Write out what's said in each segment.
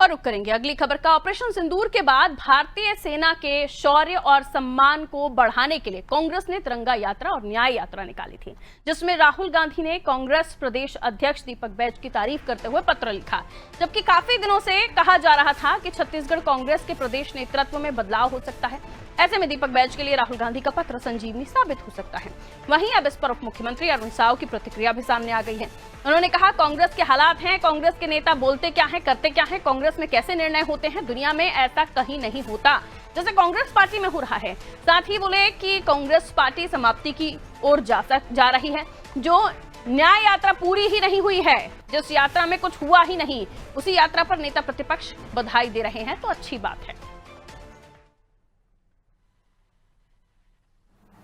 रुख करेंगे अगली खबर का। ऑपरेशन सिंदूर के बाद भारतीय सेना के शौर्य और सम्मान को बढ़ाने के लिए कांग्रेस ने तिरंगा यात्रा और न्याय यात्रा निकाली थी, जिसमें राहुल गांधी ने कांग्रेस प्रदेश अध्यक्ष दीपक बैज की तारीफ करते हुए पत्र लिखा। जबकि काफी दिनों से कहा जा रहा था कि छत्तीसगढ़ कांग्रेस के प्रदेश नेतृत्व में बदलाव हो सकता है, ऐसे में दीपक बैज के लिए राहुल गांधी का पत्र संजीवनी साबित हो सकता है। वहीं अब इस पर उप मुख्यमंत्री अरुण साव की प्रतिक्रिया भी सामने आ गई है। उन्होंने कहा, कांग्रेस के हालात हैं, कांग्रेस के नेता बोलते क्या हैं, करते क्या हैं, कांग्रेस में कैसे निर्णय होते हैं, दुनिया में ऐसा कहीं नहीं होता जैसे कांग्रेस पार्टी में हो रहा है। साथ ही बोले कि कांग्रेस पार्टी समाप्ति की ओर जा रही है। जो न्याय यात्रा पूरी ही नहीं हुई है, जिस यात्रा में कुछ हुआ ही नहीं, उसी यात्रा पर नेता प्रतिपक्ष बधाई दे रहे हैं, तो अच्छी बात है।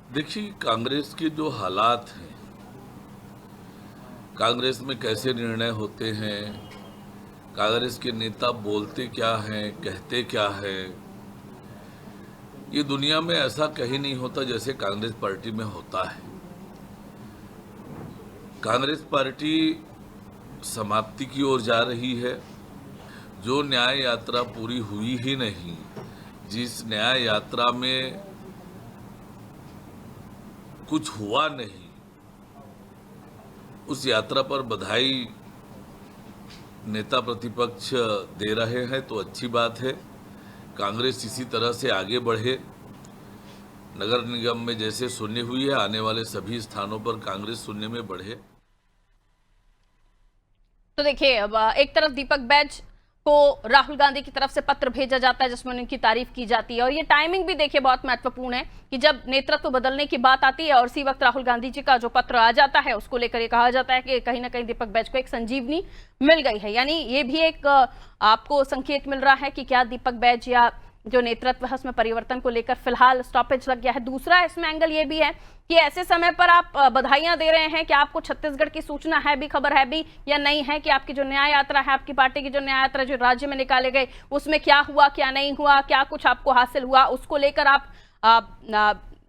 देखिए, कांग्रेस के जो हालात हैं, कांग्रेस में कैसे निर्णय होते हैं, कांग्रेस के नेता बोलते क्या हैं, कहते क्या है, ये दुनिया में ऐसा कहीं नहीं होता जैसे कांग्रेस पार्टी में होता है। कांग्रेस पार्टी समाप्ति की ओर जा रही है। जो न्याय यात्रा पूरी हुई ही नहीं, जिस न्याय यात्रा में कुछ हुआ नहीं, उस यात्रा पर बधाई नेता प्रतिपक्ष दे रहे हैं, तो अच्छी बात है। कांग्रेस इसी तरह से आगे बढ़े। नगर निगम में जैसे शून्य हुई है, आने वाले सभी स्थानों पर कांग्रेस शून्य में बढ़े। तो देखिए, अब एक तरफ दीपक बैज को राहुल गांधी की तरफ से पत्र भेजा जाता है जिसमें उनकी तारीफ की जाती है, और ये टाइमिंग भी देखिए बहुत महत्वपूर्ण है कि जब नेतृत्व बदलने की बात आती है और उसी वक्त राहुल गांधी जी का जो पत्र आ जाता है, उसको लेकर ये कहा जाता है कि कहीं ना कहीं दीपक बैज को एक संजीवनी मिल गई है। यानी ये भी एक आपको संकेत मिल रहा है कि क्या दीपक बैज या जो नेतृत्व है उसमें परिवर्तन को लेकर फिलहाल स्टॉपेज लग गया है। दूसरा इसमें एंगल ये भी है कि ऐसे समय पर आप बधाइयां दे रहे हैं कि आपको छत्तीसगढ़ की सूचना है भी, खबर है भी या नहीं है कि आपकी जो न्याय यात्रा है, आपकी पार्टी की जो न्याय यात्रा जो राज्य में निकाले गए, उसमें क्या हुआ, क्या नहीं हुआ, क्या कुछ आपको हासिल हुआ, उसको लेकर आप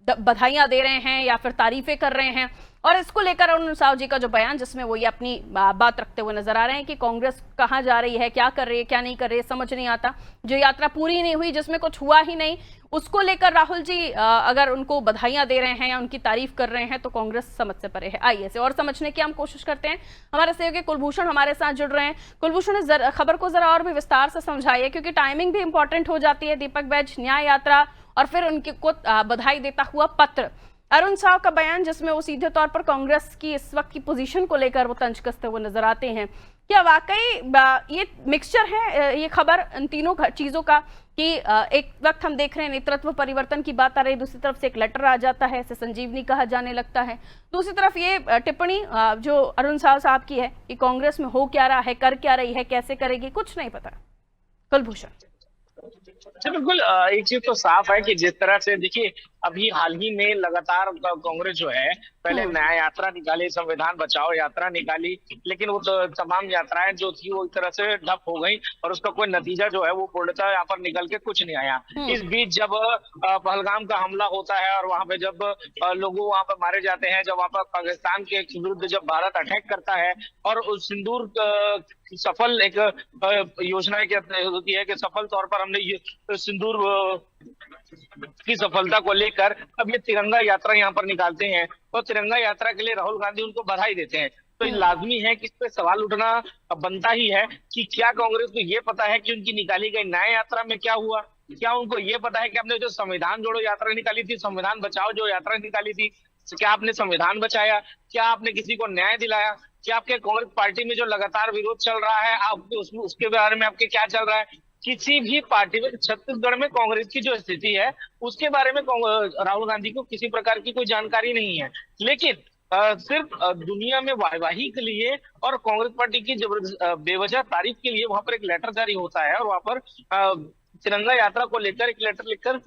बधाइयां दे रहे हैं या फिर तारीफें कर रहे हैं। और इसको लेकर अरुण साव जी का जो बयान, जिसमें वो ये अपनी बात रखते हुए नजर आ रहे हैं कि कांग्रेस कहां जा रही है, क्या कर रही है, क्या नहीं कर रही है, समझ नहीं आता। जो यात्रा पूरी नहीं हुई, जिसमें कुछ हुआ ही नहीं, उसको लेकर राहुल जी अगर उनको बधाइयां दे रहे हैं या उनकी तारीफ कर रहे हैं तो कांग्रेस समझ से परे है। आइए इसे और समझने की हम कोशिश करते हैं। हमारे सहयोगी कुलभूषण हमारे साथ जुड़ रहे हैं। कुलभूषण, इस खबर को जरा और भी विस्तार से समझाइए, क्योंकि टाइमिंग भी इंपॉर्टेंट हो जाती है। दीपक बैज न्याय यात्रा और फिर उनके को बधाई देता हुआ पत्र, अरुण साव का बयान जिसमें वो सीधे तौर पर कांग्रेस की इस वक्त की पोजीशन को लेकर वो तंज कसते हुए नजर आते हैं। क्या वाकई ये मिक्सचर है, ये खबर इन तीनों चीजों का, कि एक वक्त हम देख रहे हैं नेतृत्व परिवर्तन की बात आ रही है, दूसरी तरफ से एक लेटर आ जाता है, इसे संजीवनी कहा जाने लगता है, दूसरी तरफ ये टिप्पणी जो अरुण साव साहब की है कि कांग्रेस में हो क्या रहा है, कर क्या रही है, कैसे करेगी, कुछ नहीं पता। कुलभूषण जी बिल्कुल, एक चीज तो साफ है कि जिस तरह से देखिए अभी हाल ही में लगातार कांग्रेस जो है, पहले न्याय यात्रा निकाली, संविधान बचाओ यात्रा निकाली, लेकिन वो तो तमाम यात्राएं जो थी वो एक तरह से ठप हो गई और उसका कोई नतीजा जो है वो पूर्णतः यहाँ पर निकल के कुछ नहीं आया। इस बीच जब पहलगाम का हमला होता है और वहां पे जब लोगों वहां पर मारे जाते हैं, जब वहां पर पाकिस्तान के विरुद्ध जब भारत अटैक करता है और उस सिंदूर सफल एक योजना होती है कि सफल तौर पर हमने ये सिंदूर की सफलता को लेकर अब ये तिरंगा यात्रा यहाँ पर निकालते हैं और तिरंगा यात्रा के लिए राहुल गांधी उनको बधाई देते हैं। तो ये लाजमी है कि इस पे सवाल उठना बनता ही है कि क्या कांग्रेस को ये पता है कि उनकी निकाली गई न्याय यात्रा में क्या हुआ? क्या उनको ये पता है कि आपने जो संविधान जोड़ो यात्रा निकाली थी, संविधान बचाओ जो यात्रा निकाली थी, क्या आपने संविधान बचाया? क्या आपने किसी को न्याय दिलाया? क्या आपके कांग्रेस पार्टी में जो लगातार विरोध चल रहा है, आपके उसके बारे में आपके क्या चल रहा है? किसी भी पार्टी में, छत्तीसगढ़ में कांग्रेस की जो स्थिति है उसके बारे में राहुल गांधी को किसी प्रकार की कोई जानकारी नहीं है। लेकिन सिर्फ दुनिया में वाहवाही के लिए और कांग्रेस पार्टी की बेवजह तारीफ के लिए वहां पर एक लेटर जारी होता है और वहां पर तिरंगा यात्रा को लेकर एक लेटर लिखकर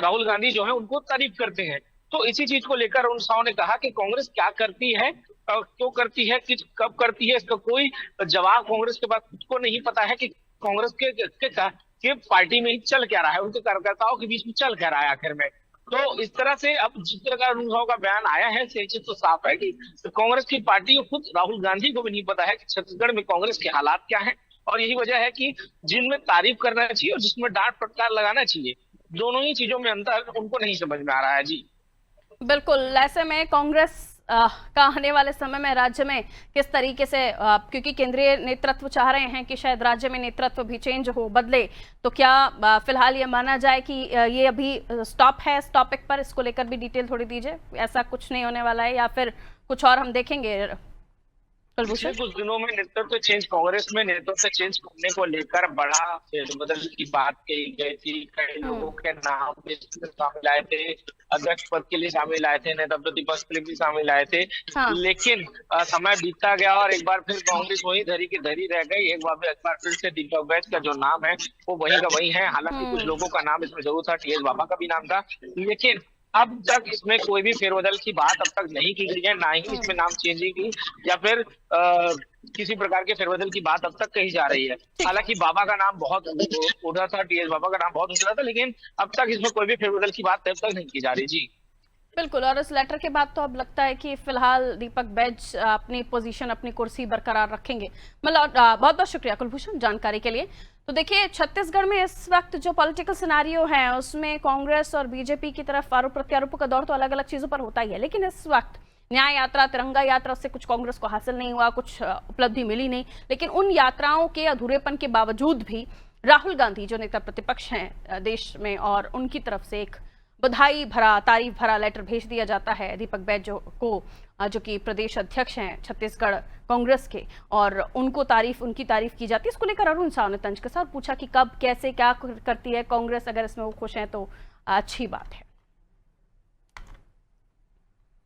राहुल गांधी जो है उनको तारीफ करते हैं। तो इसी चीज को लेकर अरुण साव ने कहा कि कांग्रेस क्या करती है, क्यों करती है, कब करती है, इसका कोई जवाब कांग्रेस के पास खुद को नहीं पता है कि कांग्रेस के पार्टी में ही चल क्या रहा है, उनके कार्यकर्ताओं के बीच में चल क्या रहा है आखिर में। तो इस तरह से अब जिस तरह का अरुण साव का बयान आया है, से चीज तो साफ है कि कांग्रेस की पार्टी को खुद राहुल गांधी को भी नहीं पता है कि छत्तीसगढ़ में कांग्रेस के हालात क्या है, और यही वजह है कि जिनमें तारीफ करना चाहिए और जिसमें डांट फटकार लगाना चाहिए, दोनों ही चीजों में अंतर उनको नहीं समझ में आ रहा है जी। बिल्कुल, ऐसे में कांग्रेस का आने वाले समय में राज्य में किस तरीके से, क्योंकि केंद्रीय नेतृत्व चाह रहे हैं कि शायद राज्य में नेतृत्व भी चेंज हो, बदले, तो क्या फिलहाल ये माना जाए कि ये अभी स्टॉप है इस टॉपिक पर? इसको लेकर भी डिटेल थोड़ी दीजिए, ऐसा कुछ नहीं होने वाला है या फिर कुछ और हम देखेंगे? पिछले कुछ दिनों में नेतृत्व चेंज, कांग्रेस में नेतृत्व चेंज करने को लेकर बड़ा फेरबदल की बात कही गई थी। कई लोगों के नाम इसमें शामिल आए थे, अध्यक्ष पद के लिए शामिल आए थे, नेता प्रतिपक्ष के लिए भी शामिल आए थे। हाँ। लेकिन समय बीतता गया और एक बार फिर कांग्रेस वही धरी की धरी रह गई। एक बार फिर से दीपक बैच का जो नाम है वो वही का वही है। हालांकि कुछ लोगों का नाम इसमें जरूर था, टीएस बाबा का भी नाम था, लेकिन अब तक इसमें कोई भी फेरबदल की बात अब तक नहीं की गई है, ना ही इसमें नाम चेंजिंग की या फिर किसी प्रकार के फेरबदल की बात अब तक कही जा रही है। हालांकि बाबा का नाम बहुत उठा था, टीएस बाबा का नाम बहुत उठा था, लेकिन अब तक इसमें कोई भी फेरबदल की बात अब तक नहीं की जा रही जी। बिल्कुल, और इस लेटर के बाद तो अब लगता है कि फिलहाल दीपक बैच अपनी पोजीशन, अपनी कुर्सी बरकरार रखेंगे। मतलब बहुत बहुत शुक्रिया कुलभूषण जानकारी के लिए। तो देखिए, छत्तीसगढ़ में इस वक्त जो पॉलिटिकल सिनारियो है उसमें कांग्रेस और बीजेपी की तरफ आरोप प्रत्यारोपों का दौर तो अलग अलग चीजों पर होता ही है, लेकिन इस वक्त न्याय यात्रा, तिरंगा यात्रा से कुछ कांग्रेस को हासिल नहीं हुआ, कुछ उपलब्धि मिली नहीं, लेकिन उन यात्राओं के अधूरेपन के बावजूद भी राहुल गांधी जो नेता प्रतिपक्ष हैं देश में, और उनकी तरफ से एक बधाई भरा, तारीफ भरा लेटर भेज दिया जाता है दीपक बैच जो कि प्रदेश अध्यक्ष हैं छत्तीसगढ़ कांग्रेस के, और उनकी तारीफ की जाती है। इसको लेकर अरुण साव ने तंज कसा और पूछा कि कब, कैसे, क्या करती है कांग्रेस, अगर इसमें वो खुश हैं तो अच्छी बात है।